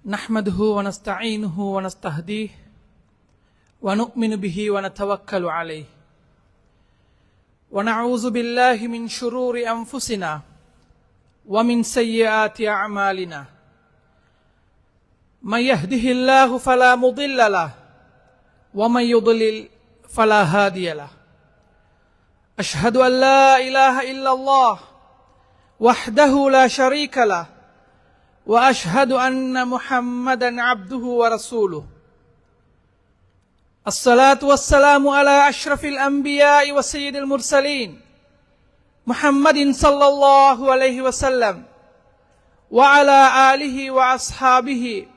نحمده ونستعينه ونستهديه ونؤمن به ونتوكل عليه ونعوذ بالله من شرور أنفسنا ومن سيئات أعمالنا من يهده الله فلا مضل له ومن يضلل فلا هادي له أشهد أن لا إله إلا الله وحده لا شريك له وأشهد أن محمدا عبده ورسوله الصلاة والسلام على أشرف الأنبياء وسيد المرسلين محمد صلى الله عليه وسلم وعلى آله وأصحابه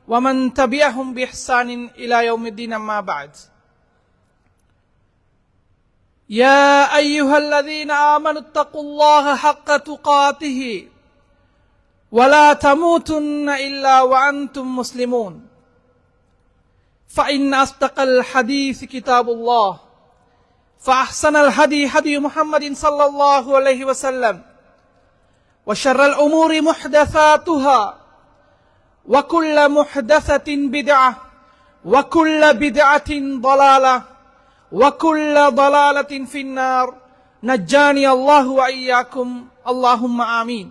ومن تبعهم بإحسان إلى يوم الدين أما بعد يا أيها الذين آمنوا اتقوا الله حق تقاته ولا تموتن إلا وأنتم مسلمون فإن أصدق الحديث كتاب الله فأحسن الهدي هدي محمد صلى الله عليه وسلم وشر الأمور محدثاتها وكل محدثة بدعة وكل بدعة ضلالة وكل ضلالة في النار نجاني الله وإياكم اللهم آمين.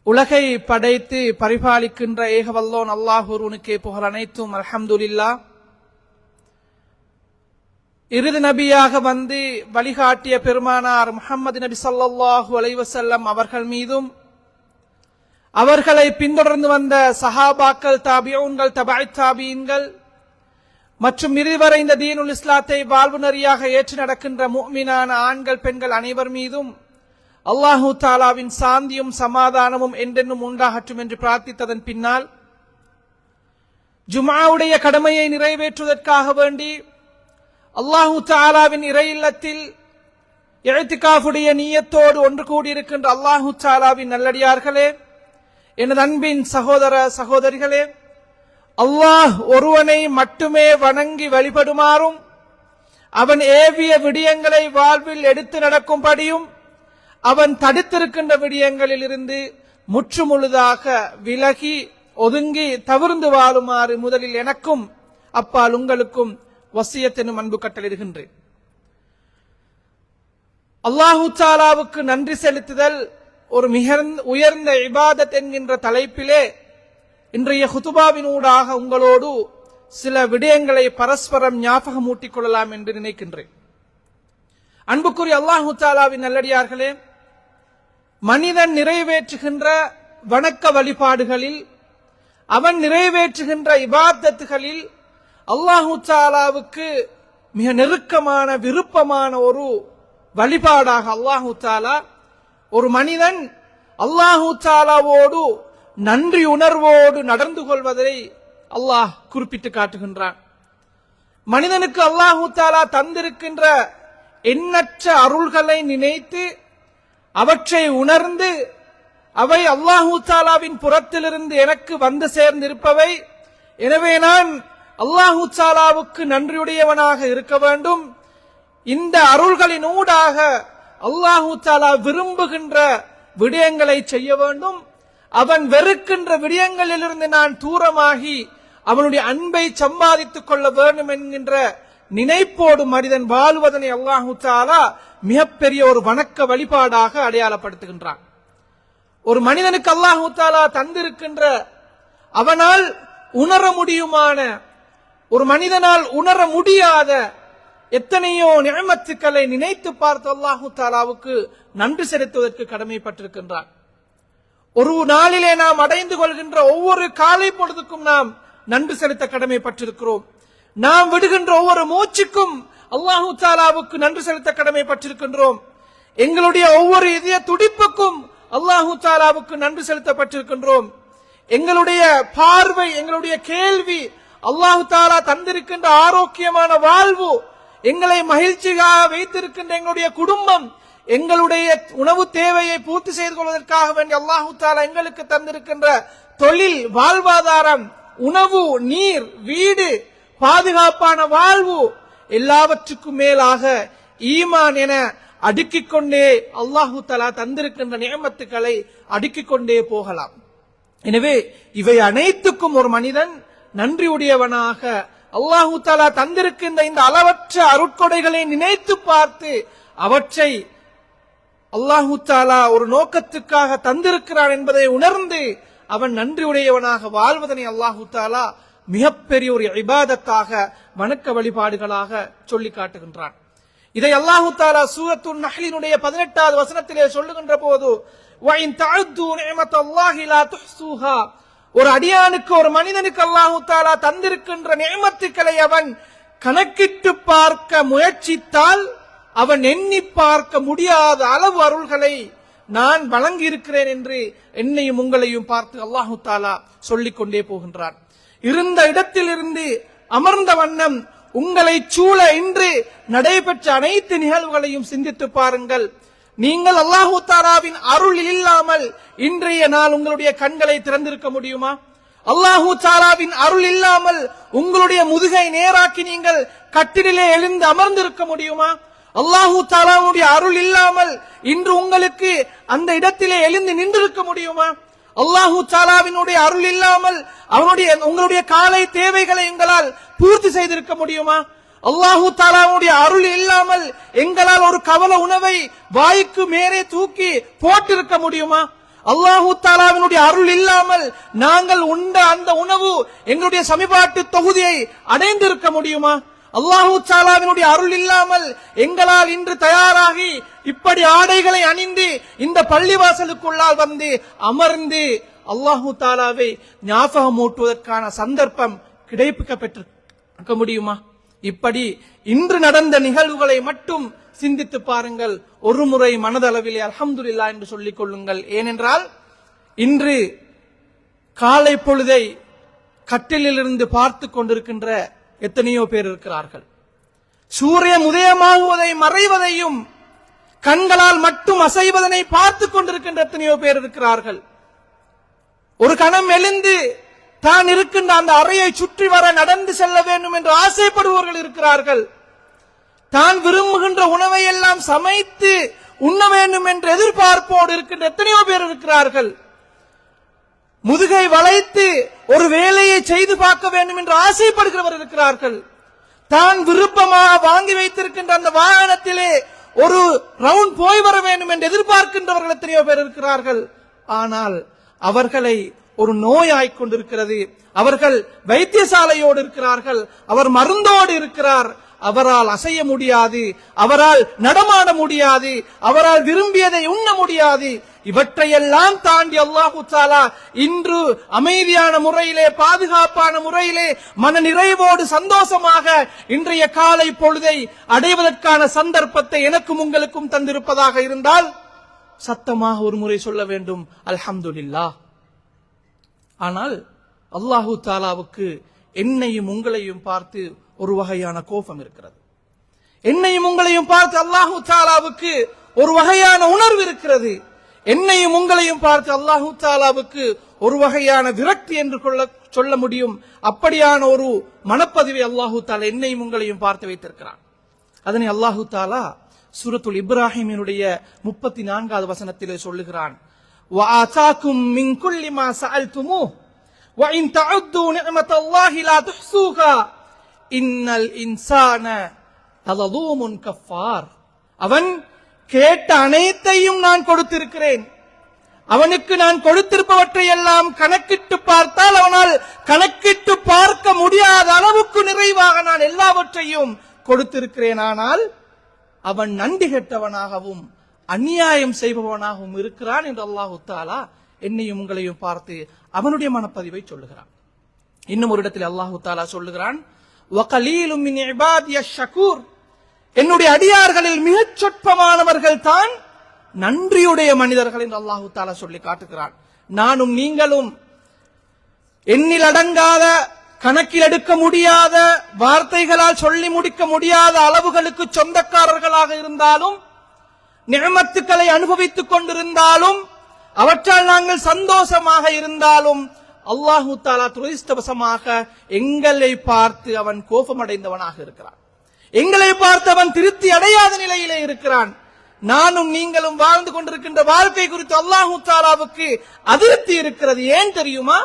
உலகை படைத்து பரிபாலிக்கின்ற ஏகவல்லோன் அல்லாஹ் ஒருவனுக்கே புகழ் அனைத்தும் அல்ஹம்துலில்லாஹ். இறுதி நபியாக வந்து வழிகாட்டிய பெருமானார் முஹம்மது நபி ஸல்லல்லாஹு அலைஹி வஸல்லம் அவர்கள் மீதும் அவர்களை பின்தொடர்ந்து வந்த சஹாபாக்கள், தாபிஊன்கள், தபஅத் தாபீன்கள் மற்றும் இறுதி வரை இந்த தீனுல் இஸ்லாத்தை வாழ்வு நெறியாக ஏற்று நடக்கின்ற முஃமினான ஆண்கள் பெண்கள் அனைவர் மீதும் அல்லாஹு தாலாவின் சாந்தியும் சமாதானமும் என்றென்னும் உண்டாகட்டும் என்று பிரார்த்தித்ததன் பின்னால் ஜும்ஆவுடைய கடமையை நிறைவேற்றுவதற்காக வேண்டி அல்லாஹு தாலாவின் இறை இல்லத்தில் இஅ்திகாஃபுடைய நியத்தோடு ஒன்று கூடியிருக்கின்ற அல்லாஹு தாலாவின் நல்லடியார்களே, எனது அன்பின் சகோதர சகோதரிகளே, அல்லாஹ் ஒருவனை மட்டுமே வணங்கி வழிபடுமாறும் அவன் ஏவிய விடயங்களை வாழ்வில் எடுத்து நடக்கும்படியும் அவன் தடுத்திருக்கின்ற விடயங்களில் இருந்து முற்றுமுழுதாக விலகி ஒதுங்கி தவிர்ந்து வாழுமாறு முதலில் எனக்கும் அப்பால் உங்களுக்கும் வசியத் எனும் அன்பு கட்டளையிடுகின்றேன். அல்லாஹு தஆலாவுக்கு நன்றி செலுத்துதல் ஒரு மிக உயர்ந்த இபாதத் என்கின்ற தலைப்பிலே இன்றைய ஹுதுபாவினூடாக உங்களோடு சில விடயங்களை பரஸ்பரம் ஞாபகமூட்டிக் கொள்ளலாம் என்று நினைக்கின்றேன். அன்புக்குரிய அல்லாஹு தஆலாவின் நல்லடியார்களே, மனிதன் நிறைவேற்றுகின்ற வணக்க வழிபாடுகளில், அவன் நிறைவேற்றுகின்ற இபாதத்துகளில் அல்லாஹு தஆலாவுக்கு மிக நெருக்கமான விருப்பமான ஒரு வழிபாடாக அல்லாஹு தஆலா ஒரு மனிதன் அல்லாஹு தஆலாவோடு நன்றி உணர்வோடு நடந்து கொள்வதை அல்லாஹ் குறிப்பிட்டு காட்டுகின்றான். மனிதனுக்கு அல்லாஹு தஆலா தந்திருக்கின்ற எண்ணற்ற அருள்களை நினைத்து அவற்றை உணர்ந்து அவை அல்லாஹு தஆலாவின் புறத்திலிருந்து எனக்கு வந்து சேர்ந்திருப்பவை, எனவே நான் அல்லாஹு தஆலாவுக்கு நன்றியுடையவனாக இருக்க வேண்டும், இந்த அருள்களினூடாக அல்லாஹு தஆலா விரும்புகின்ற விடயங்களை செய்ய வேண்டும், அவன் வெறுக்கின்ற விடயங்களிலிருந்து நான் தூரமாகி அவனுடைய அன்பை சம்பாதித்துக் கொள்ள வேண்டும் என்கின்ற நினைப்போடு மனிதன் வாழ்வதனை அல்லாஹு தஆலா மிகப்பெரிய ஒரு வணக்க வழிபாடாக அடையாளப்படுத்துகின்றான். ஒரு மனிதனுக்கு அல்லாஹு தஆலா தந்திருக்கின்ற அவனால் உணர முடியுமான, ஒரு மனிதனால் உணர முடியாத எத்தனையோ நிஅமத்துக்களை நினைத்து பார்த்து அல்லாஹு தஆலாவுக்கு நன்றி செலுத்துவதற்கு கடமைப்பட்டிருக்கின்றான். ஒரு நாளிலே நாம் அடைந்து கொள்கின்ற ஒவ்வொரு காலை பொழுதுக்கும் நாம் நன்றி செலுத்த கடமைப்பட்டிருக்கிறோம். நாம் விடுகின்ற ஒவ்வொரு மூச்சுக்கும் அல்லாஹு தஆலாவுக்கு நன்றி செலுத்த கடமைப்பட்டிருக்கின்றோம். எங்களுடைய ஒவ்வொரு இதய துடிப்புக்கும் அல்லாஹு தஆலாவுக்கு நன்றி செலுத்தப்பட்டிருக்கின்றோம். எங்களுடைய பார்வை, எங்களுடைய கேள்வி, அல்லாஹு தஆலா தந்திருக்கின்ற ஆரோக்கியமான வாழ்வு, எங்களை மகிழ்ச்சியாக வைத்திருக்கின்ற எங்களுடைய குடும்பம், எங்களுடைய உணவு தேவையை பூர்த்தி செய்து கொள்வதற்காக வேண்டி அல்லாஹு தஆலா எங்களுக்கு தந்திருக்கின்ற தொழில், வாழ்வாதாரம், உணவு, நீர், வீடு, பாதுகாப்பான வாழ்வு, எல்லாவற்றுக்கும் மேலாக ஈமான் என அடுக்கிக் கொண்டே அல்லாஹு தஆலா தந்திருக்கின்ற நிஅமத்துக்களை அடுக்கிக் கொண்டே போகலாம். எனவே இவை அனைத்துக்கும் ஒரு மனிதன் நன்றியுடையவனாக அல்லாஹு தாலா தந்திருக்கின்ற இந்த அளவற்ற அருட்கொடைகளை நினைத்து பார்த்து அவற்றை அல்லாஹு தாலா ஒரு நோக்கத்துக்காக தந்திருக்கிறான் என்பதை உணர்ந்து அவன் நன்றியுடையவனாக வாழ்வதனை அல்லாஹு தாலா மிகப்பெரிய ஒரு இபாதத்தாக வணக்க வழிபாடுகளாக சொல்லி காட்டுகின்றான். இதை அல்லாஹு தாலா சூரத்துன் நஹ்லினுடைய 18வது வசனத்திலே சொல்லுகின்ற போது வஇன் தஅது நிஅமத்தல்லாஹி லா துஹ்ஸூஹா, ஒரு அடியானுக்கு ஒரு மனிதனுக்கு அல்லாஹு தாலா தந்திருக்கின்ற நிஅமத்துக்களை அவன் கணக்கிட்டு பார்க்க முயற்சித்தால் அவன் எண்ணி பார்க்க முடியாத அளவு அருள்களை நான் வழங்கி இருக்கிறேன் என்று என்னையும் உங்களையும் பார்த்து அல்லாஹு தாலா சொல்லிக் கொண்டே போகின்றான். இருந்த இடத்திலிருந்து அமர்ந்த வண்ணம் உங்களை சூழ இன்று நடைபெற்ற அனைத்து நிகழ்வுகளையும் சிந்தித்து பாருங்கள். நீங்கள் அல்லாஹு தாலாவின் அருள் இல்லாமல் இன்றைய நாள் உங்களுடைய கண்களை திறந்திருக்க முடியுமா? அல்லாஹு தாலாவின் அருள் இல்லாமல் உங்களுடைய முதுகை நேராக்கி நீங்கள் கட்டிலே எழுந்து அமர்ந்திருக்க முடியுமா? அல்லாஹு தாலாவுடைய அருள் இல்லாமல் இன்று உங்களுக்கு அந்த இடத்திலே எழுந்து நின்றிருக்க முடியுமா? அல்லாஹு தாலாவினுடைய அருள் இல்லாமல் உங்களுடைய காலை தேவைகளை எங்களால் பூர்த்தி செய்திருக்க முடியுமா? அல்லாஹு தாலாவுடைய அருள் இல்லாமல் எங்களால் ஒரு கவல உணவை வாய்க்கு மேலே தூக்கி போட்டிருக்க முடியுமா? அல்லாஹு தாலாவினுடைய அருள் இல்லாமல் நாங்கள் உண்ட அந்த உணவு எங்களுடைய சமீபாட்டு தொகுதியை அடைந்திருக்க முடியுமா? அல்லாஹு தாலாவினுடைய அருள் இல்லாமல் எங்களால் இன்று தயாராகி இப்படி ஆடைகளை அணிந்து இந்த பள்ளிவாசலுக்குள்ளால் வந்து அமர்ந்து அல்லாஹு தாலாவை ஞாபகம் ஊட்டுவதற்கான சந்தர்ப்பம் கிடைக்க பெற்றிருக்க முடியுமா? இப்படி இன்று நடந்த நிகழ்வுகளை மட்டும் சிந்தித்து பாருங்கள். ஒரு முறை மனதளவிலே அல்ஹம்துலில்லாஹ் என்று சொல்லிக் கொள்ளுங்கள். ஏனென்றால் இன்று காலை பொழுதை கட்டிலிருந்து பார்த்து கொண்டிருக்கின்ற எத்தனையோ பேர் இருக்கிறார்கள். சூரியன் உதயமாகுவதை மறைவதையும் கண்களால் மட்டும் அசைவதனை பார்த்து கொண்டிருக்கின்ற எத்தனையோ பேர் இருக்கிறார்கள். ஒரு கணம் எழுந்து தான் இருக்கின்ற அந்த அறையை சுற்றி வர நடந்து செல்ல வேண்டும் என்று ஆசைப்படுபவர்கள் இருக்கிறார்கள். தான் விரும்புகின்ற உணவை எல்லாம் சமைத்து உண்ண வேண்டும் என்ற எதிர்பார்ப்போடு இருக்கின்ற எத்தனையோ பேர் இருக்கிறார்கள். முதுகை வளைத்து ஒரு வேலையை செய்து பார்க்க வேண்டும் என்று ஆசைப்படுகிறவர் இருக்கிறார்கள். தான் விருப்பமாக வாங்கி வைத்திருக்கின்ற அந்த வாகனத்திலே ஒரு ரவுண்ட் போய் வர வேண்டும் என்று எதிர்பார்க்கின்றவர்கள் எத்தனையோ பேர் இருக்கிறார்கள். ஆனால் அவர்களை ஒரு நோயாய் கொண்டிருக்கிறது. அவர்கள் வைத்தியசாலையோடு இருக்கிறார்கள். அவர் மருந்தோடு இருக்கிறார். அவரால் அசைய முடியாது, அவரால் நடமாட முடியாது, அவரால் விரும்பியதை உண்ண முடியாது. இவற்றையெல்லாம் தாண்டி அல்லாஹு தஆலா இன்று அமைதியான முறையிலே, பாதுகாப்பான முறையிலே, மன நிறைவோடு சந்தோஷமாக இன்றைய காலை பொழுதை அடைவதற்கான சந்தர்ப்பத்தை எனக்கும் உங்களுக்கும் தந்திருப்பதாக இருந்தால் சத்தமாக ஒரு முறை சொல்ல வேண்டும், அல்ஹம்துலில்லாஹ். ஆனால் அல்லாஹு தஆலாவுக்கு என்னையும் உங்களையும் பார்த்து ஒரு வகையான கோபம் இருக்கிறது. என்னையும் உங்களையும் பார்த்து அல்லாஹு தஆலாவுக்கு ஒரு வகையான உணர்வு இருக்கிறது. என்னையும் உங்களையும் பார்த்து அல்லாஹு தஆலாவுக்கு ஒரு வகையான விரக்தி என்று சொல்ல முடியும். அப்படியான ஒரு மனப்பதிவை அல்லாஹு தஆலா என்னையும் உங்களையும் பார்த்து வைத்திருக்கிறான். அதனை அல்லாஹு தஆலா சூரத்துல் இப்ராஹிமினுடைய 34வது வசனத்திலே சொல்லுகிறான், وَآتَاكُم مِّن كُلِّ مَا سَأَلْتُمُوهُ وَإِن تَعُدُّوا نِعْمَةَ اللَّهِ لَا تُحْصُوهَا إِنَّ الْإِنسَانَ لَظَلُومٌ كَفَّارٌ. அவன் கேட்ட அனைத்தையும் நான் கொடுத்திருக்கிறேன். அவனுக்கு நான் கொடுத்திருப்பவற்றை எல்லாம் கணக்கிட்டு பார்த்தால் அவனால் கணக்கிட்டு பார்க்க முடியாத அளவுக்கு நிறைவாக நான் எல்லாவற்றையும் கொடுத்திருக்கிறேன். ஆனால் அவன் நன்றி கெட்டவனாகவும் அநியாயம் செய்பவனாகவும் இருக்கிறான் என்று அல்லாஹு தஆலா என்னையும் உங்களையும் பார்த்து அவனுடைய மனப்பதிவை சொல்லுகிறான். இன்னும் ஒரு இடத்தில் அல்லாஹு தஆலா சொல்லுகிறான், வகலீலும் மின் இபாதியஷ் ஷகூர். என்னுடைய அடியார்களில் மிகச் சொற்பமானவர்கள் தான் நன்றியுடைய மனிதர்கள் என்று அல்லாஹு தஆலா சொல்லி காட்டுகிறான். நானும் நீங்களும் எண்ணில் அடங்காத, கணக்கில் எடுக்க முடியாத, வார்த்தைகளால் சொல்லி முடிக்க முடியாத அளவுகளுக்கு சொந்தக்காரர்களாக இருந்தாலும், நிஅமத்துக்களை அனுபவித்துக் கொண்டிருந்தாலும், அவற்றால் நாங்கள் சந்தோஷமாக இருந்தாலும், அல்லாஹு தஆலா துரதிர்ஷ்டவசமாக எங்களை பார்த்து அவன் கோபமடைந்தவனாக இருக்கிறான். எங்களை பார்த்து அவன் திருப்தி அடையாத நிலையிலே இருக்கிறான். நானும் நீங்களும் வாழ்ந்து கொண்டிருக்கின்ற வாழ்க்கை குறித்து அல்லாஹு தஆலாவுக்கு அதிருப்தி இருக்கிறது. ஏன் தெரியுமா?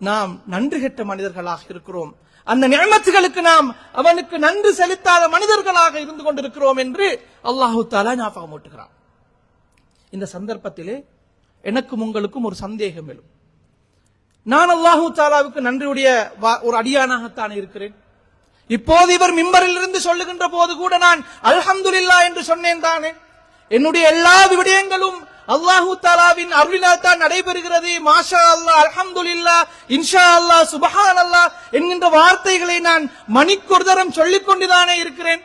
நாம் நன்றி கெட்ட மனிதர்களாக இருக்கிறோம். அந்த நிஅமத்துகளுக்கு நாம் அவனுக்கு நன்றி செலுத்தாத மனிதர்களாக இருந்து கொண்டிருக்கிறோம் என்று அல்லாஹு தஆலா ஞாபகமூட்டுகிறான். இந்த சந்தர்ப்பத்திலே எனக்கும் உங்களுக்கும் ஒரு சந்தேகம் எழும். நான் அல்லாஹு தஆலாவுக்கு நன்றியுடைய ஒரு அடியானாகத்தான் இருக்கிறேன். இப்போது இவர் மிம்பரில் இருந்து சொல்லுகின்ற போது கூட நான் அல்ஹம்துலில்லாஹ் என்று சொன்னேன் தானே. என்னுடைய எல்லா விடயங்களும் அல்லாஹு தஆலாவின் அருளினால் தான் நடைபெறுகிறது. மாஷா அல்லாஹ், அல்ஹம்துலில்லாஹ், இன்ஷா அல்லாஹ், சுப்ஹானல்லாஹ் என்கின்ற வார்த்தைகளை நான் மணிக்கொரு தரம் சொல்லிக் கொண்டுதானே இருக்கிறேன்.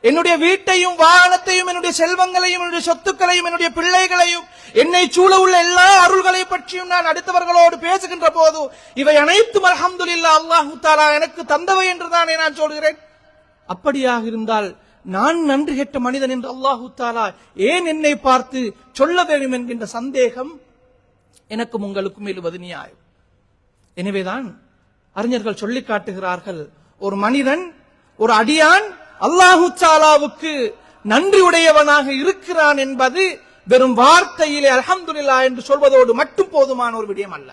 என்னுடைய வீட்டையும் வாகனத்தையும் என்னுடைய செல்வங்களையும் என்னுடைய சொத்துக்களையும் என்னுடைய பிள்ளைகளையும் என்னை சூழ உள்ள எல்லா அருள்களை பற்றியும் நான் அடுத்தவர்களோடு பேசுகின்ற போது இவை அனைத்தும் அல்ஹம்துலில்லாஹ் அல்லாஹு தஆலா எனக்கு தந்தவை என்றுதானே நான் சொல்கிறேன். அப்படியாக இருந்தால் நான் நன்றி கெட்ட மனிதன் என்று அல்லாஹு தஆலா ஏன் என்னை பார்த்து சொல்ல வேண்டும் என்கின்ற சந்தேகம் எனக்கும் உங்களுக்கும் எழுவது நியாயம். எனவேதான் அறிஞர்கள் சொல்லி காட்டுகிறார்கள், ஒரு மனிதன், ஒரு அடியான் அல்லாஹு தஆலாவுக்கு நன்றி உடையவனாக இருக்கிறான் என்பது வெறும் வார்த்தையிலே அல்ஹம்துலில்லாஹ் என்று சொல்வதோடு மட்டும் போதுமான ஒரு விடயம் அல்ல.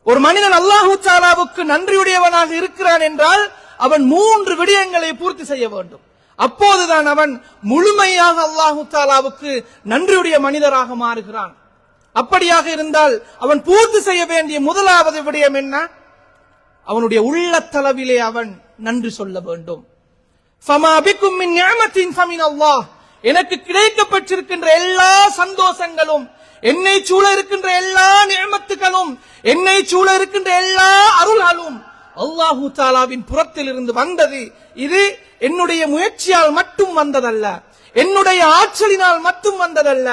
ஒரு மனிதன் அல்லாஹு தஆலாவுக்கு நன்றியுடையவனாக இருக்கிறான் என்றால் அவன் 3 விடயங்களை பூர்த்தி செய்ய வேண்டும். அப்போதுதான் அவன் முழுமையாக அல்லாஹு தஆலாவுக்கு நன்றியுடைய மனிதராக மாறுகிறான். அப்படியாக இருந்தால் அவன் பூர்த்தி செய்ய வேண்டிய முதலாவது விடயம் என்ன? அவனுடைய உள்ளத்தளவிலே அவன் நன்றி சொல்ல வேண்டும். ஃபமா பிக்கும் மின் நிஅமத்தின் ஃபமின் அல்லாஹ். எனக்கு கிடைக்கப்பட்டிருக்கின்ற எல்லா சந்தோஷங்களும், என்னை சூழ இருக்கின்ற எல்லா நிஅமத்துகளும், என்னை சூழ இருக்கின்ற எல்லா அருள்களும் அல்லாஹு தஆலாவின் புறத்தில் இருந்து வந்தது. இது என்னுடைய முயற்சியால் மட்டும் வந்ததல்ல, என்னுடைய ஆற்றலினால் மட்டும் வந்ததல்ல,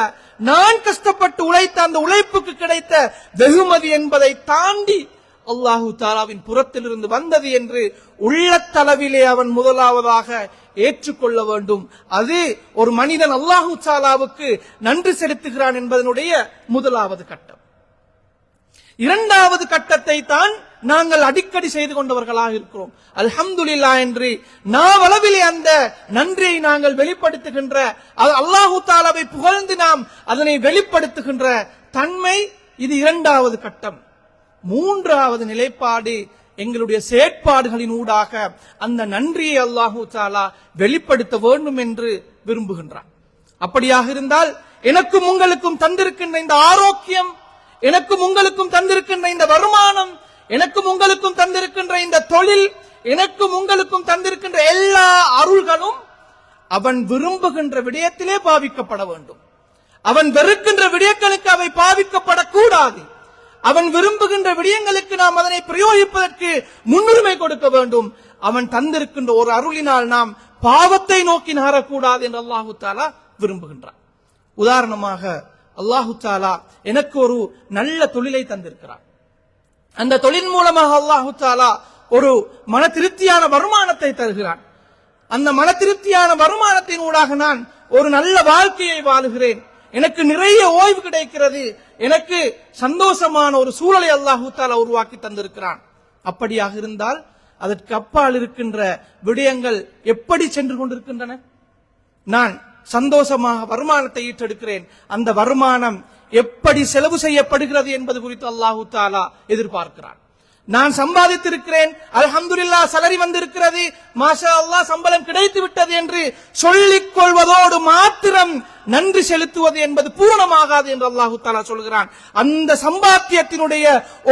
நான் கஷ்டப்பட்டு உழைத்த அந்த உழைப்புக்கு கிடைத்த வெகுமதி என்பதை தாண்டி அல்லாஹு தஆலாவின் புறத்தில் இருந்து வந்தது என்று உள்ளத்தளவிலே அவன் முதலாவதாக ஏற்றுக்கொள்ள வேண்டும். அது ஒரு மனிதன் அல்லாஹு தஆலாவுக்கு நன்றி செலுத்துகிறான் என்பதனுடைய முதலாவது கட்டம். இரண்டாவது கட்டத்தை தான் நாங்கள் அடிக்கடி செய்து கொண்டவர்களாக இருக்கிறோம். அல்ஹம்துலில்லாஹ் என்று நாவளவிலே அந்த நன்றியை நாங்கள் வெளிப்படுத்துகின்ற, அல்லாஹு தஆலாவை புகழ்ந்து நாம் அதனை வெளிப்படுத்துகின்ற தன்மை, இது இரண்டாவது கட்டம். மூன்றாவது நிலைப்பாடு, எங்களுடைய செயற்பாடுகளின் ஊடாக அந்த நன்றியை அல்லாஹு தஆலா வெளிப்படுத்த வேண்டும் என்று விரும்புகின்றான். அப்படியாக இருந்தால் எனக்கும் உங்களுக்கும் தந்திருக்கின்ற இந்த ஆரோக்கியம், எனக்கும் உங்களுக்கும் தந்திருக்கின்ற இந்த வருமானம், எனக்கும் உங்களுக்கும் தந்திருக்கின்ற இந்த தொழில், எனக்கும் உங்களுக்கும் தந்திருக்கின்ற எல்லா அருள்களும் அவன் விரும்புகின்ற விடயத்திலே பாவிக்கப்பட வேண்டும். அவன் வெறுக்கின்ற விடயங்களுக்கு அவை பாவிக்கப்படக்கூடாது. அவன் விரும்புகின்ற விடயங்களுக்கு நாம் அதனை பிரயோகிப்பதற்கு முன்னுரிமை கொடுக்க வேண்டும். அவன் தந்திருக்கின்ற ஒரு அருளினால் நாம் பாவத்தை நோக்கி நகரக்கூடாது என்று அல்லாஹு தஆலா விரும்புகின்றான். உதாரணமாக அல்லாஹு தஆலா எனக்கு ஒரு நல்ல தொழிலை தந்திருக்கிறான். அந்த தொழில் மூலமாக அல்லாஹு தஆலா ஒரு மன திருப்தியான வருமானத்தை தருகிறான். அந்த மன திருப்தியான வருமானத்தின் ஊடாக நான் ஒரு நல்ல வாழ்க்கையை வாழுகிறேன். எனக்கு நிறைய ஓய்வு கிடைக்கிறது. எனக்கு சந்தோஷமான ஒரு சூழலை அல்லாஹு தஆலா உருவாக்கி தந்திருக்கிறான். அப்படியாக இருந்தால் அதற்கு அப்பால் இருக்கின்ற விடயங்கள் எப்படி சென்று கொண்டிருக்கின்றன? நான் சந்தோஷமாக வருமானத்தை ஈட்டெடுக்கிறேன். அந்த வருமானம் எப்படி செலவு செய்யப்படுகிறது என்பது குறித்து அல்லாஹு தஆலா எதிர்பார்க்கிறான். நான் சம்பாதித்திருக்கிறேன், அல்ஹம்துலில்லாஹ் சலரி வந்திருக்கிறது, மாஷா அல்லாஹ் சம்பளம் கிடைத்து விட்டது என்று சொல்லிக் கொள்வதோடு மாத்திரம் நன்றி செலுத்துவது என்பது பூரணமாகாது என்று அல்லாஹு தஆலா சொல்கிறான். அந்த சம்பாத்தியத்தினுடைய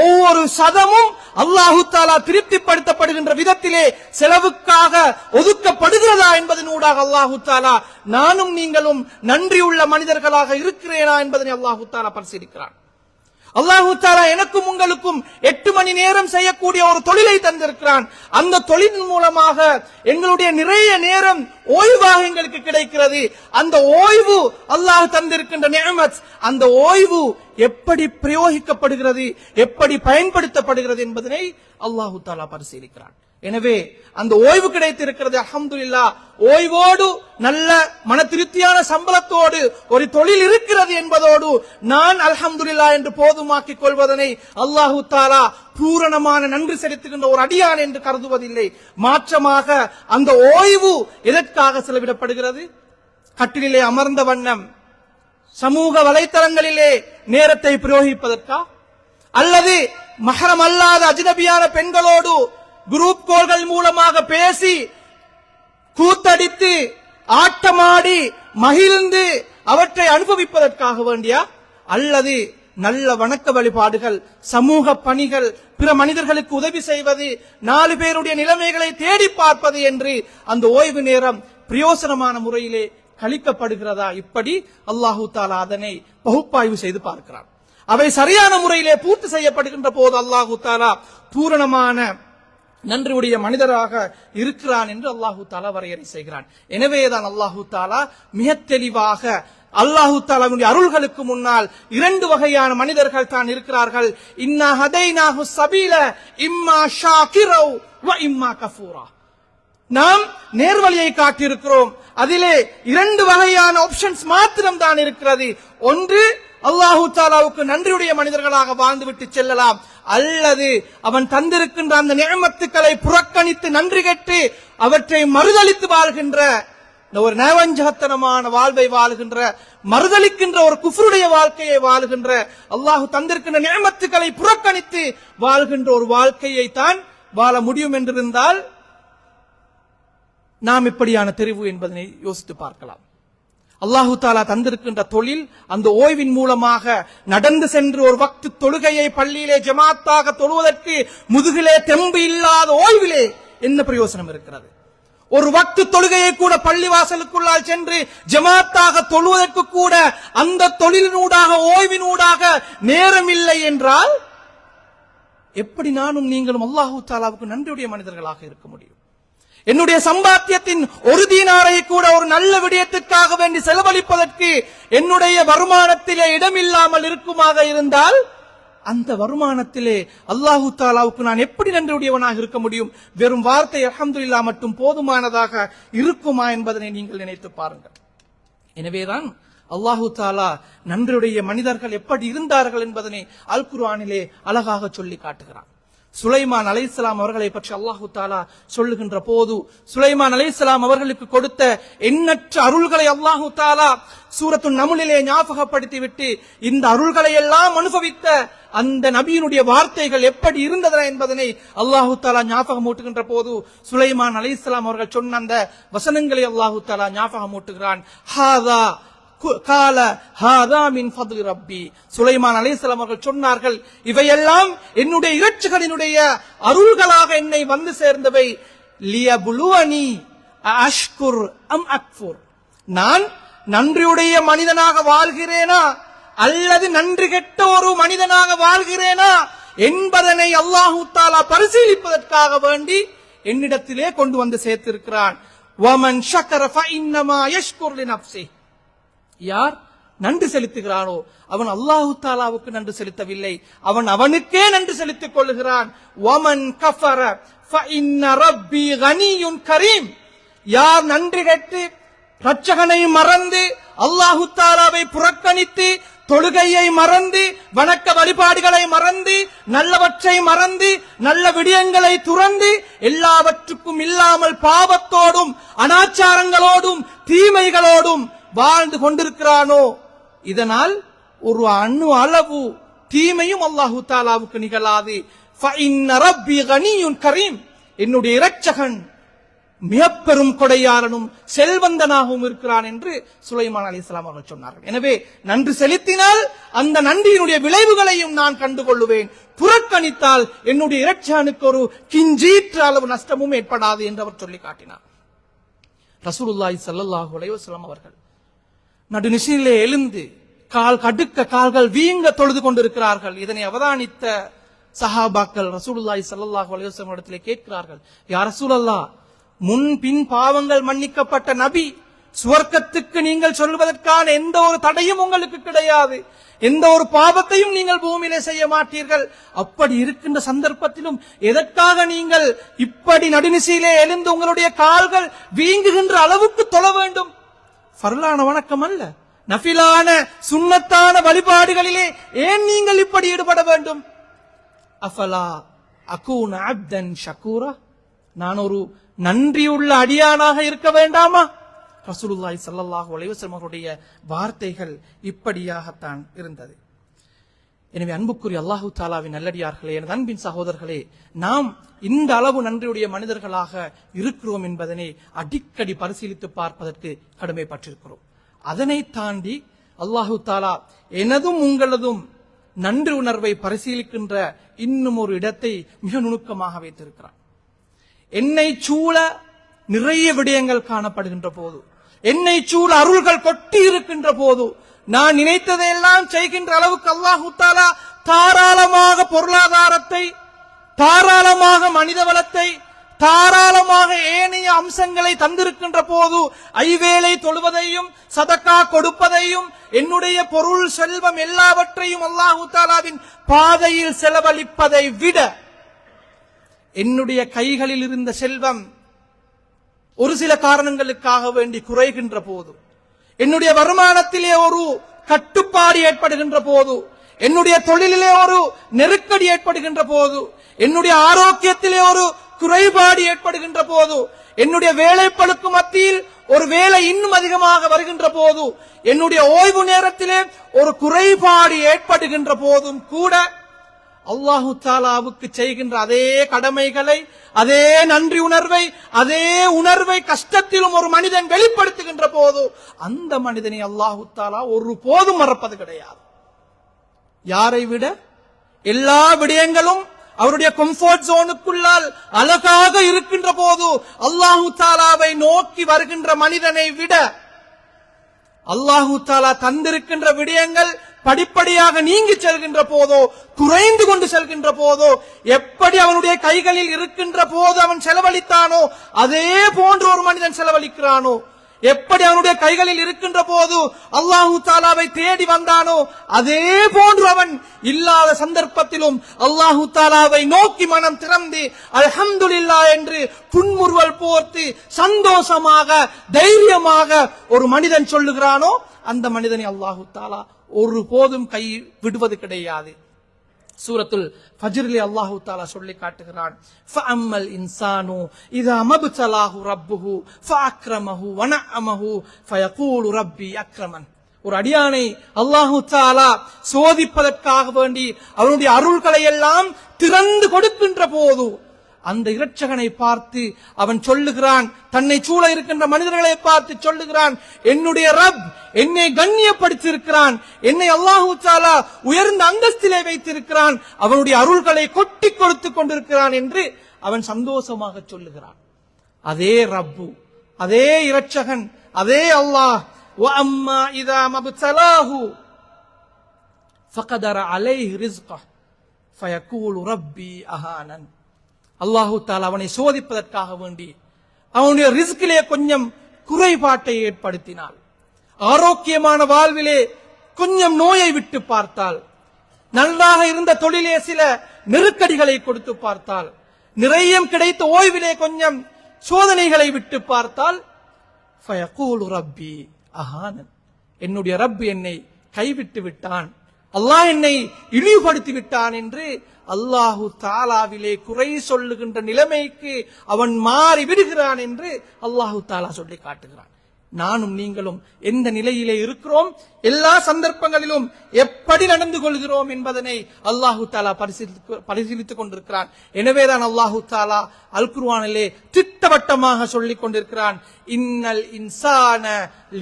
ஒவ்வொரு சதமும் அல்லாஹு தஆலா திருப்திப்படுத்தப்படுகின்ற விதத்திலே செலவுக்காக ஒதுக்கப்படுகிறதா என்பதனூடாக அல்லாஹு தஆலா நானும் நீங்களும் நன்றியுள்ள மனிதர்களாக இருக்கிறேனா என்பதனை அல்லாஹு தஆலா பரிசீலிக்கிறான். அல்லாஹு தஆலா எனக்கும் உங்களுக்கும் 8 மணி நேரம் செய்யக்கூடிய ஒரு தொழிலை தந்திருக்கிறான். அந்த தொழிலின் மூலமாக எங்களுடைய நிறைய நேரம் ஓய்வாக எங்களுக்கு கிடைக்கிறது. அந்த ஓய்வு அல்லாஹ் தந்திருக்கின்ற நிஅமத். அந்த ஓய்வு எப்படி பிரயோகிக்கப்படுகிறது, எப்படி பயன்படுத்தப்படுகிறது என்பதனை அல்லாஹு தஆலா பரிசீலிக்கிறான். எனவே அந்த ஓய்வு கிடைத்திருக்கிறது, அல்ஹம்துலில்லாஹ். ஓய்வோடு நல்ல மன திருப்தியான சம்பளத்தோடு ஒரு தொழில் இருக்கிறது என்பதோடு நான் அல்ஹம்துலில்லாஹ் என்று போதுமாக்கிக் கொள்வதனை அல்லாஹு தஆலா பூரணமான நன்றி செலுத்துகின்ற ஒரு அடியான் என்று கருதுவதில்லை. மாற்றமாக அந்த ஓய்வு எதற்காக செலவிடப்படுகிறது? கட்டிலே அமர்ந்த வண்ணம் சமூக வலைத்தளங்களிலே நேரத்தை பிரயோகிப்பதற்கா, அல்லது மஹரம் அல்லாத அஜ்னபியான பெண்களோடு குரூப் கோல்கள் மூலமாக பேசி கூத்தடித்து ஆட்டமாடி மகிழ்ந்து அவற்றை அனுபவிப்பதற்காக வேண்டியா, அல்லது நல்ல வணக்க வழிபாடுகள், சமூக பணிகள், பிற மனிதர்களுக்கு உதவி செய்வது, 4 பேருடைய நிலைமைகளை தேடி பார்ப்பது என்று அந்த ஓய்வு நேரம் பிரயோசனமான முறையிலே கழிக்கப்படுகிறதா? இப்படி அல்லாஹு தாலா அதனை பகுப்பாய்வு செய்து பார்க்கிறான். அவை சரியான முறையிலே பூர்த்தி செய்யப்படுகின்ற போது அல்லாஹு தாலா பூரணமான நன்றியுடைய மனிதராக இருக்கிறான் என்று அல்லாஹு தாலா வரையறை செய்கிறான். எனவேதான் அல்லாஹு தாலா மிக தெளிவாக அல்லாஹு தாலாவுடைய அருள்களுக்கு முன்னால் 2 வகையான மனிதர்கள் தான் இருக்கிறார்கள். இன்னா ஹதைனாஹு ஸபீல இம்மா ஷாகிரௌ வ இம்மா கஃபூரா. நாம் நேர்வழியை காட்டியிருக்கிறோம். அதிலே 2 வகையான ஆப்ஷன்ஸ் மாத்திரம் தான் இருக்கிறது. ஒன்று, அல்லாஹு தாலாவுக்கு நன்றியுடைய மனிதர்களாக வாழ்ந்துவிட்டு செல்லலாம், அல்லது அவன் தந்திருக்கின்ற அந்த நிஅமத்துக்களை புறக்கணித்து நன்றி கெட்டு அவற்றை மறுதலித்து வாழ்கின்ற ஒரு நவஞ்சகத்தனமான வாழ்வை வாழ்கின்ற, மறுதலிக்கின்ற ஒரு குஃப்ருடைய வாழ்க்கையை வாழ்கின்ற, அல்லாஹு தந்திருக்கின்ற நிஅமத்துக்களை புறக்கணித்து வாழ்கின்ற ஒரு வாழ்க்கையை தான் வாழ முடியும் என்றிருந்தால் நாம் இப்படியான தெரிவு என்பதனை யோசித்து பார்க்கலாம். அல்லாஹு தாலா தந்திருக்கின்ற தொழில், அந்த ஓய்வின் மூலமாக நடந்து சென்று ஒரு வக்து தொழுகையை பள்ளியிலே ஜமாத்தாக தொழுவதற்கு முதுகிலே தெம்பு இல்லாத ஓய்விலே என்ன பிரயோசனம் இருக்கிறது? ஒரு வக்து தொழுகையை கூட பள்ளிவாசலுக்குள்ளால் சென்று ஜமாத்தாக தொழுவதற்கு கூட அந்த தொழிலினூடாக ஓய்வினூடாக நேரம் இல்லை என்றால் எப்படி நானும் நீங்களும் அல்லாஹு தாலாவுக்கு நன்றியுடைய மனிதர்களாக இருக்க முடியும்? என்னுடைய சம்பாத்தியத்தின் 1 தீனாரை கூட ஒரு நல்ல விடயத்திற்காக வேண்டி செலவழிப்பதற்கு என்னுடைய வருமானத்திலே இடமில்லாமல் இருக்குமாக இருந்தால் அந்த வருமானத்திலே அல்லாஹு தாலாவுக்கு நான் எப்படி நன்றியுடையவனாக இருக்க முடியும்? வெறும் வார்த்தை அல்ஹம்துலில்லாஹ் மட்டும் போதுமானதாக இருக்குமா என்பதனை நீங்கள் நினைத்து பாருங்கள். எனவேதான் அல்லாஹு தாலா நன்றியுடைய மனிதர்கள் எப்படி இருந்தார்கள் என்பதனை அல் குர்ஆனிலே அழகாக சொல்லி காட்டுகிறான். சுலைமான் அலைஹிஸ்ஸலாம் அவர்களை பற்றி அல்லாஹு தாலா சொல்லுகின்ற போது, சுலைமான் அலைஹிஸ்ஸலாம் அவர்களுக்கு கொடுத்த எண்ணற்ற அருள்களை அல்லாஹு தாலா சூரத்து நமுலிலே ஞாபகப்படுத்தி விட்டு இந்த அருள்களை எல்லாம் அனுபவித்த அந்த நபியினுடைய வார்த்தைகள் எப்படி இருந்தன என்பதனை அல்லாஹு தாலா ஞாபகமூட்டுகின்ற போது சுலைமான் அலைஹிஸ்ஸலாம் அவர்கள் சொன்ன அந்த வசனங்களை அல்லாஹு தாலா ஞாபகமூட்டுகிறான். ஹாதா கால ஹாதா மின் ஃபத்லி ரப்பி. சுலைமான் அலைஹிஸ்ஸலாம் அவர்கள் சொன்னார்கள், இவையெல்லாம் என்னுடைய இறைச்சிகளினுடைய அருள்களாக என்னை வந்து சேர்ந்தவை. லியபுலுவனி அஷ்குர் அம் அக்ஃபுர். நான் நன்றியுடைய மனிதனாக வாழ்கிறேனா அல்லது நன்றி கெட்ட ஒரு மனிதனாக வாழ்கிறேனா என்பதனை அல்லாஹு தாலா பரிசீலிப்பதற்காக வேண்டி என்னிடத்திலே கொண்டு வந்து சேர்த்திருக்கிறான். வமன் ஷக்கர ஃபஇன்னமா யஷ்குர் லினஃப்ஸி. யார் நன்றி செலுத்துகிறானோ அவன் அல்லாஹு தாலாவுக்கு நன்றி செலுத்தவில்லை, அவன் அவனுக்கே நன்றி செலுத்திக் கொள்ளுகிறான். வமன் கஃபர ஃபஇன்ன ரப்பி கனியுன் கரீம். யார் நன்றி கெட்டு ரட்சகனை மறந்து அல்லாஹு தாலாவை புறக்கணித்து தொழுகையை மறந்து வணக்க வழிபாடுகளை மறந்து நல்லவற்றை மறந்து நல்ல விடயங்களை துறந்து எல்லாவற்றுக்கும் இல்லாமல் பாவத்தோடும் அனாச்சாரங்களோடும் தீமைகளோடும் வாழ்ந்து கொண்டிருக்கிறானோ, இதனால் ஒரு அணு அளவு தீமையும் அல்லாஹு தாலாவுக்கு நிகழாது. ஃபஇன்ன ரப்பி கனியுன் கரீம். என்னுடைய இரட்சகன் மிக பெரும் கொடையாளனும் செல்வந்தனாகவும் இருக்கிறான் என்று சுலைமான் அலைஹிஸ்ஸலாம் அவர்கள் சொன்னார்கள். எனவே நன்றி செலுத்தினால் அந்த நன்றியினுடைய விளைவுகளையும் நான் கண்டுகொள்ளுவேன், புறக்கணித்தால் என்னுடைய இரட்சகனுக்கு ஒரு கிஞ்சீற்ற அளவு நஷ்டமும் ஏற்படாது என்று அவர் சொல்லி காட்டினார். ரசூலுல்லாஹி ஸல்லல்லாஹு அலைஹி வஸல்லம் அவர்கள் நடுநிசியிலே எழுந்து கால்கள் வீங்க தொழுது கொண்டிருக்கிறார்கள். இதனை அவதானித்த சஹாபாக்கள் ரசூலுல்லாஹி ஸல்லல்லாஹு அலைஹி வஸல்லம் இடத்திலே கேட்கிறார்கள், யா ரசூலல்லாஹ், முன் பின் பாவங்கள் மன்னிக்கப்பட்ட நபி, சுவர்க்கத்துக்கு நீங்கள் சொல்வதற்கான எந்த ஒரு தடையும் உங்களுக்கு கிடையாது, எந்த ஒரு பாவத்தையும் நீங்கள் பூமியிலே செய்ய மாட்டீர்கள். அப்படி இருக்கின்ற சந்தர்ப்பத்திலும் எதற்காக நீங்கள் இப்படி நடுநிசையிலே எழுந்து உங்களுடைய கால்கள் வீங்குகின்ற அளவுக்கு தொழ வேண்டும்? ஃபர்லான வணக்கம் அல்ல, நஃபிலான சுன்னத்தான வழிபாடுகளிலே ஏன் நீங்கள் இப்படி ஈடுபட வேண்டும்? அஃபலா அகூன அப்தன் ஷகூரா. நான் ஒரு நன்றியுள்ள அடியானாக இருக்க வேண்டாமா? ரசூலுல்லாஹி ஸல்லல்லாஹு அலைஹி வஸல்லம் அவருடைய வார்த்தைகள் இப்படியாகத்தான் இருந்தது. எனவே அன்புக்குரிய அல்லாஹு தாலாவின் நல்லடியார்களே, எனது அன்பின் சகோதரர்களே, நாம் இந்த அளவு நன்றியுடைய மனிதர்களாக இருக்கிறோம் என்பதனை அடிக்கடி பரிசீலித்து பார்ப்பதற்கு கடமைப்பட்டிருக்கிறோம். அதனை தாண்டி அல்லாஹு தாலா எனதும் உங்களதும் நன்றி உணர்வை பரிசீலிக்கின்ற இன்னும் ஒரு இடத்தை மிக நுணுக்கமாக வைத்திருக்கிறார். என்னை சூழ நிறைய விடயங்கள் காணப்படுகின்ற போது, என்னை சூழ அருள்கள் கொட்டி இருக்கின்ற போது, நான் நினைத்ததையெல்லாம் செய்கின்ற அளவுக்கு அல்லாஹு தாலா தாராளமாக பொருளாதாரத்தை, தாராளமாக மனித வளத்தை, தாராளமாக ஏனைய அம்சங்களை தந்திருக்கின்ற போது, ஐவேளை தொழுவதையும் சதக்கா கொடுப்பதையும் என்னுடைய பொருள் செல்வம் எல்லாவற்றையும் அல்லாஹு தாலாவின் பாதையில் செலவழிப்பதை விட என்னுடைய கைகளில் இருந்த செல்வம் ஒரு சில காரணங்களுக்காக வேண்டி குறைகின்ற போது, என்னுடைய வருமானத்திலே ஒரு கட்டுப்பாடு ஏற்படுகின்ற போது, என்னுடைய தொழிலிலே ஒரு நெருக்கடி ஏற்படுகின்ற போது, என்னுடைய ஆரோக்கியத்திலே ஒரு குறைபாடு ஏற்படுகின்ற போது, என்னுடைய வேலைப்பளுக்கு மத்தியில் ஒரு வேலை இன்னும் அதிகமாக வருகின்ற போது, என்னுடைய ஓய்வு நேரத்திலே ஒரு குறைபாடு ஏற்படுகின்ற போதும் கூட அல்லாஹு தாலாவுக்கு செய்கின்ற அதே கடமைகளை, அதே நன்றி உணர்வை, அதே உணர்வை கஷ்டத்திலும் ஒரு மனிதன் வெளிப்படுத்துகின்ற போது அந்த மனிதனை அல்லாஹு தாலா ஒரு போதும் மறப்பது கிடையாது. யாரை விட? எல்லா விடயங்களும் அவருடைய கம்ஃபர்ட் ஜோனுக்குள்ளால் அழகாக இருக்கின்ற போது அல்லாஹு தாலாவை நோக்கி வருகின்ற மனிதனை விட அல்லாஹு தாலா தந்திருக்கின்ற விடயங்கள் படிப்படியாக நீங்கி செல்கின்ற போதோ, குறைந்து கொண்டு செல்கின்ற போதோ, எப்படி அவனுடைய கைகளில் இருக்கின்ற போது அவன் செலவழித்தானோ அதே போன்று ஒரு மனிதன் செலவழிக்கிறானோ, எப்படி அவனுடைய கைகளில் இருக்கின்ற போது அல்லாஹு தாலாவை தேடி வந்தானோ அதே போன்று அவன் இல்லாத சந்தர்ப்பத்திலும் அல்லாஹு தாலாவை நோக்கி மனம் திறந்து அல்ஹம்துலில்லாஹ் என்று புன்முறுவல் போர்த்து சந்தோஷமாக தைரியமாக ஒரு மனிதன் சொல்லுகிறானோ அந்த மனிதனை அல்லாஹு தாலா ஒரு போதும் கை விடுவது கிடையாது. சூரத்துல் ஃபஜ்ரிலே அல்லாஹு தஆலா சொல்லி காட்டுகிறான், ஃபஅம்மல் இன்சானு இதா மப்தலாஹு ரப்புஹு ஃபஅக்ரமஹு வனஅமஹு ஃபயகூலு ரப்பி அக்ரமன். ஒரு அடியானை அல்லாஹு தஆலா சோதிப்பதற்காக வேண்டி அவனுடைய அருள்களை எல்லாம் திறந்து கொடுக்கின்ற போது அந்த இரட்சகனை பார்த்து அவன் சொல்லுகிறான், தன்னை சூழ இருக்கின்ற மனிதர்களை பார்த்து சொல்லுகிறான், என்னுடைய ரப் என்னை கண்ணியப்படுத்தியிருக்கிறான், என்னை அல்லாஹு தஆலா உயர்ந்த அந்தஸ்திலே வைத்திருக்கிறான், அவனுடைய அருள்களை கொட்டி கொடுத்து கொண்டிருக்கிறான் என்று அவன் சந்தோஷமாக சொல்லுகிறான். அதே ரப்பு, அதே இரட்சகன், அதே அல்லாஹ் வஅம்மா இதா மப்தலாஹு ஃபகதர அலைஹி ரிஸ்கஹு ஃபயகூலு ரப்பி அஹானன். அல்லாஹு தஆலா அவனை சோதிப்பதற்காக வேண்டி அவனுடைய ரிஸ்கிலே கொஞ்சம் குறைபாட்டை ஏற்படுத்தினாள், ஆரோக்கியமான வாழ்விலே கொஞ்சம் நோயை விட்டு பார்த்தால், நன்றாக இருந்த தொழிலே சில நெருக்கடிகளை கொடுத்து பார்த்தால், நிறைய கிடைத்த ஓய்விலே கொஞ்சம் சோதனைகளை விட்டு பார்த்தால், ஃபயகூலு ரப்பி அஹானன், என்னுடைய ரப் என்னை கைவிட்டு விட்டான், அல்லாஹ் என்னை இழிவுபடுத்தி விட்டான் என்று அல்லாஹு தாலாவிலே குறை சொல்லுகின்ற நிலைமைக்கு அவன் மாறி விடுகிறான் என்று அல்லாஹு தாலா சொல்லி காட்டுகிறான். நானும் நீங்களும் எந்த நிலையிலே இருக்கிறோம், எல்லா சந்தர்ப்பங்களிலும் எப்படி நடந்து கொள்கிறோம் என்பதனை அல்லாஹு தாலா பரிசீலித்துக் கொண்டிருக்கிறான். எனவேதான் அல்லாஹு தாலா அல் குர்ஆனிலே திட்டவட்டமாக சொல்லிக் கொண்டிருக்கிறான், இன்னல் இன்சான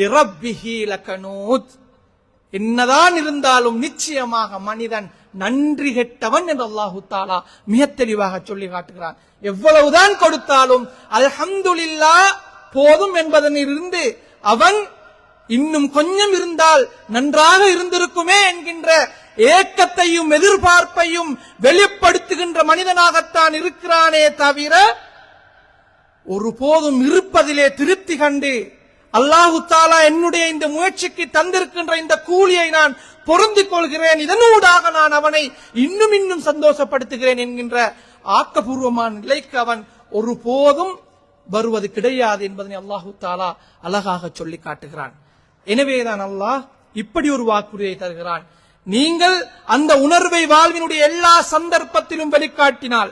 லிரப்பிஹி லகனூத். என்னதான் இருந்தாலும் நிச்சயமாக மனிதன் நன்றி கெட்டவன் என்று அல்லாஹு தஆலா மிக தெளிவாக சொல்லி காட்டுகிறான். எவ்வளவுதான் கொடுத்தாலும் அல்ஹம்துலில்லாஹ் போதும் என்பதனிலிருந்து அவன் இன்னும் கொஞ்சம் இருந்தால் நன்றாக இருந்திருக்குமே என்கின்ற ஏக்கத்தையும் எதிர்பார்ப்பையும் வெளிப்படுத்துகின்ற மனிதனாகத்தான் இருக்கிறானே தவிர ஒருபோதும் இருப்பதிலே திருப்தி கண்டு அல்லாஹு தஆலா என்னுடைய இந்த முயற்சிக்கு தந்திருக்கின்ற இந்த கூலியை நான் பொருந்திக் கொள்கிறேன், இதனூடாக நான் அவனை இன்னும் இன்னும் சந்தோஷப்படுத்துகிறேன் என்கின்ற ஆக்கப்பூர்வமான நிலைக்கு அவன் ஒருபோதும் வருவது கிடையாது என்பதனை அல்லாஹு தஆலா அழகாக சொல்லி காட்டுகிறான். எனவேதான் அல்லாஹ் இப்படி ஒரு வாக்குறுதியை தருகிறான், நீங்கள் அந்த உணர்வை வாழ்வினுடைய எல்லா சந்தர்ப்பத்திலும் வெளிக்காட்டினால்,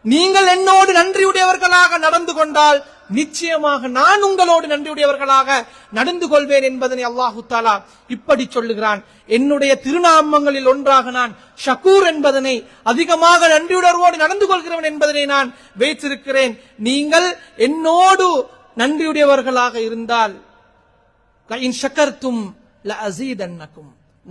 நீங்கள் என்னோடு நன்றியுடையவர்களாக நடந்து கொண்டால் நிச்சயமாக நான் உங்களோடு நன்றியுடையவர்களாக நடந்து கொள்வேன் என்பதனை அல்லாஹு தாலா இப்படி சொல்லுகிறான். என்னுடைய திருநாமங்களில் ஒன்றாக நான் ஷக்கூர் என்பதனை, அதிகமாக நன்றியுணர்வோடு நடந்து கொள்கிறவன் என்பதனை நான் வைத்திருக்கிறேன். நீங்கள் என்னோடு நன்றியுடையவர்களாக இருந்தால்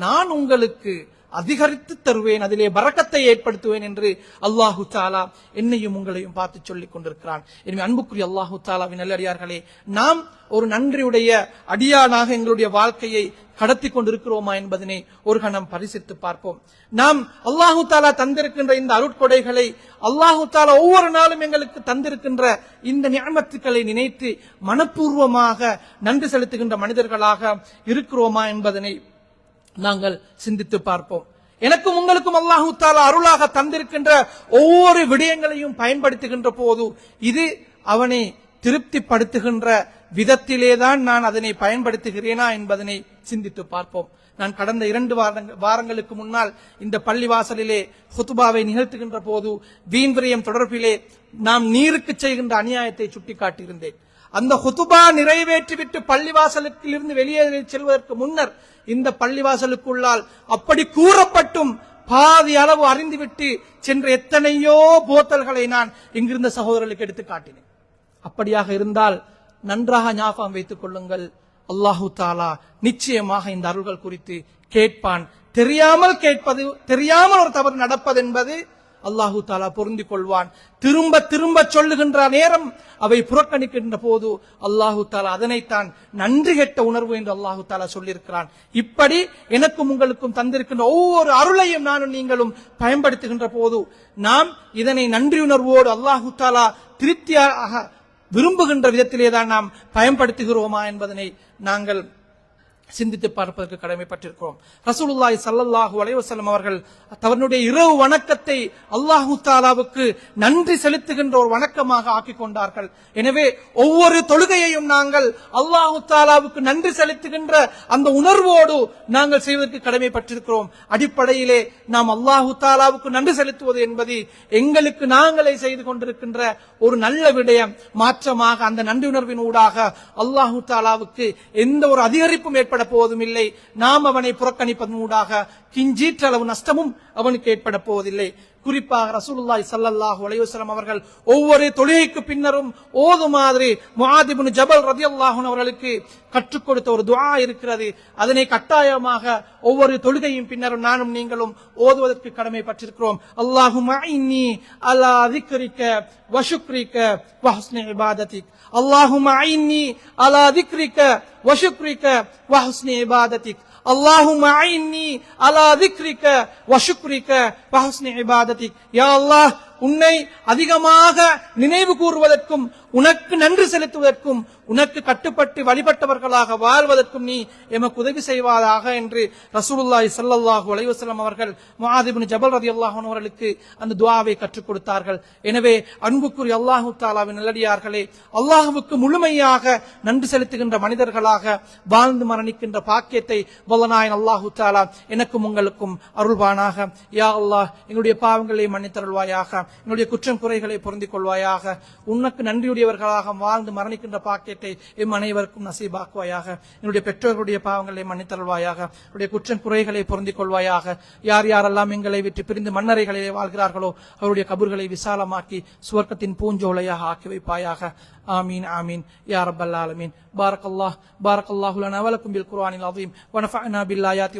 நான் உங்களுக்கு அதிகரித்து தருவேன், அதிலே பரக்கத்தை ஏற்படுத்துவேன் என்று அல்லாஹு தாலா என்னையும் உங்களையும் பார்த்து சொல்லிக் கொண்டிருக்கிறான். எனவே அன்புக்குரிய அல்லாஹு தாலாவின் நல்லடியார்களே, நாம் ஒரு நன்றியுடைய அடியானாக எங்களுடைய வாழ்க்கையை கடத்தி கொண்டிருக்கிறோமா என்பதனை ஒரு கணம் பரிசித்து பார்ப்போம். நாம் அல்லாஹு தாலா தந்திருக்கின்ற இந்த அருட்கொடைகளை, அல்லாஹு தாலா ஒவ்வொரு நாளும் எங்களுக்கு தந்திருக்கின்ற இந்த நியமத்துக்களை நினைத்து மனப்பூர்வமாக நன்றி செலுத்துகின்ற மனிதர்களாக இருக்கிறோமா என்பதனை நாங்கள் சிந்தித்து பார்ப்போம். எனக்கும் உங்களுக்கும் அல்லாஹு தாலா அருளாக தந்திருக்கின்ற ஒவ்வொரு விடயங்களையும் பயன்படுத்துகின்ற போது இது அவனை திருப்திப்படுத்துகின்ற விதத்திலேதான் நான் அதனை பயன்படுத்துகிறேனா என்பதனை சிந்தித்து பார்ப்போம். நான் கடந்த 2 வாரங்களுக்கு முன்னால் இந்த பள்ளிவாசலிலே ஹுத்பாவை நிகழ்த்துகின்ற போது வீண் விரயம் தொடர்பிலே நாம் நீருக்கு செய்கின்ற அநியாயத்தை சுட்டிக்காட்டியிருந்தேன். அந்த ஹுத்பா நிறைவேற்றிவிட்டு பள்ளிவாசலுக்கு இருந்து வெளியே செல்வதற்கு முன்னர் இந்த பள்ளிவாசலுக்குள்ளால் அப்படி கூறப்பட்டும் பாதி அளவு அறிந்துவிட்டு சென்ற எத்தனையோ போத்தல்களை நான் இங்கிருந்த சகோதரர்களுக்கு எடுத்து காட்டினேன். அப்படியாக இருந்தால் நன்றாக ஞாபகம் வைத்துக் கொள்ளுங்கள், அல்லாஹு தாலா நிச்சயமாக இந்த அருள்கள் குறித்து கேட்பான். தெரியாமல் கேட்பது, தெரியாமல் ஒரு தவறு நடப்பது என்பது அல்லாஹு தாலா பொருந்திக் கொள்வான். திரும்ப திரும்ப சொல்லுகின்ற நேரம் அவை புறக்கணிக்கின்ற போது அல்லாஹு தாலா அதனைத்தான் நன்றி கெட்ட உணர்வு என்று அல்லாஹு தாலா சொல்லியிருக்கிறான். இப்படி எனக்கும் உங்களுக்கும் தந்திருக்கின்ற ஒவ்வொரு அருளையும் நானும் நீங்களும் பயன்படுத்துகின்ற போது நாம் இதனை நன்றியுணர்வோடு அல்லாஹு தாலா திருப்தியாக விரும்புகின்ற விதத்திலேதான் நாம் பயன்படுத்துகிறோமா என்பதனை நாங்கள் சிந்தித்து பார்ப்பதற்கு கடமைப்பட்டிருக்கிறோம். ரசூலுல்லாஹி ஸல்லல்லாஹு அலைஹி வஸல்லம் அவர்கள் தன்னுடைய இரவு வணக்கத்தை அல்லாஹு தாலாவுக்கு நன்றி செலுத்துகின்ற ஒரு வணக்கமாக ஆக்கிக் கொண்டார்கள். எனவே ஒவ்வொரு தொழுகையையும் நாங்கள் அல்லாஹு தாலாவுக்கு நன்றி செலுத்துகின்ற அந்த உணர்வோடு நாங்கள் செய்வதற்கு கடமைப்பட்டிருக்கிறோம். அடிப்படையிலே நாம் அல்லாஹு தாலாவுக்கு நன்றி செலுத்துவது என்பது எங்களுக்கு நாங்களே செய்து கொண்டிருக்கின்ற ஒரு நல்ல விடயம். மாற்றமாக அந்த நன்றி உணர்வின் ஊடாக அல்லாஹு தாலாவுக்கு எந்த ஒரு அதிகரிப்பும் ஏற்பட போவதும் இல்லை. நாம் அவனை புறக்கணிப்பதன் ஊடாக கிஞ்சீற்றளவு நஷ்டமும் அவனுக்கு ஏற்பட போவதில்லை. குறிப்பாக ரசூலுல்லாஹி ஸல்லல்லாஹு அலைஹி வஸல்லம் அவர்கள் ஒவ்வொரு தொழுகைக்கு பின்னரும் ஓதுமாறு முஆத் இப்னு ஜபல் ரலியல்லாஹு அன்ஹு அவர்களுக்கு கற்றுக் கொடுத்த ஒரு துஆ இருக்கிறது. அதனை கட்டாயமாக ஒவ்வொரு தொழுகையும் பின்னரும் நானும் நீங்களும் ஓதுவதற்கு கடமைப்பட்டிருக்கிறோம். அல்லாஹும்ம இன்னி அலா திக்ரிக வ ஷுக்ரிக வ ஹுஸ்னி இபாதத்திக். அல்லாஹும்ம இன்னி அலா திக்ரிக வ ஷுக்ரிக வ ஹுஸ்னி இபாதத்திக். اللهم أعني على ذكرك وشكرك وحسن عبادتك. யா அல்லாஹ், உன்னை அதிகமாக நினைவு கூறுவதற்கும் உனக்கு நன்றி செலுத்துவதற்கும் உனக்கு கட்டுப்பட்டு வழிபட்டவர்களாக வாழ்வதற்கும் நீ எமக்கு உதவி செய்வாயாக என்று ரசூலுல்லாஹி ஸல்லல்லாஹு அலைஹி வஸல்லம் அவர்கள் முஆத் இப்னு ஜபல் ரலியல்லாஹு அன்ஹு அவர்களுக்கு அந்த துஆவை கற்றுக் கொடுத்தார்கள். எனவே அன்புக்குரிய அல்லாஹு தஆலாவின் நல்லடியார்களே, அல்லாஹ்வுக்கு முழுமையாக நன்றி செலுத்துகின்ற மனிதர்களாக வாழ்ந்து மரணிக்கின்ற பாக்கியத்தை வல்லநாயன் அல்லாஹு தஆலா எனக்கும் உங்களுக்கும் அருள்வானாக. யா அல்லாஹ், எங்களுடைய பாவங்களை மன்னித்தருள்வாயாக, எங்களுடைய குற்றம் குறைகளை பொருந்திக் கொள்வாயாக. உனக்கு நன்றியுடையவர்களாக வாழ்ந்து மரணிக்கின்ற பாக்கியத்தை எம் அனைவருக்கும் நசீபாக்குவாயாக. என்னுடைய பெற்றோர்களுடைய பாவங்களை மன்னித்தருள்வாயாக, என்னுடைய குற்றம் குறைகளை பொருந்திக் கொள்வாயாக. யார் யாரெல்லாம் எங்களை விட்டு பிரிந்து மண்ணறைகளிலே வாழ்கிறார்களோ அவருடைய கபர்களை விசாலமாக்கி சுவர்க்கத்தின் பூஞ்சோலையாக ஆக்கி வைப்பாயாக. ஆமீன் ஆமீன் யா ரப்பல் ஆலமீன். பாரக்கல்லாஹு லனா வ லக்கும் பில் குர்ஆனில் அஸீம் வ நஃபஅனா பில் ஆயாத்தி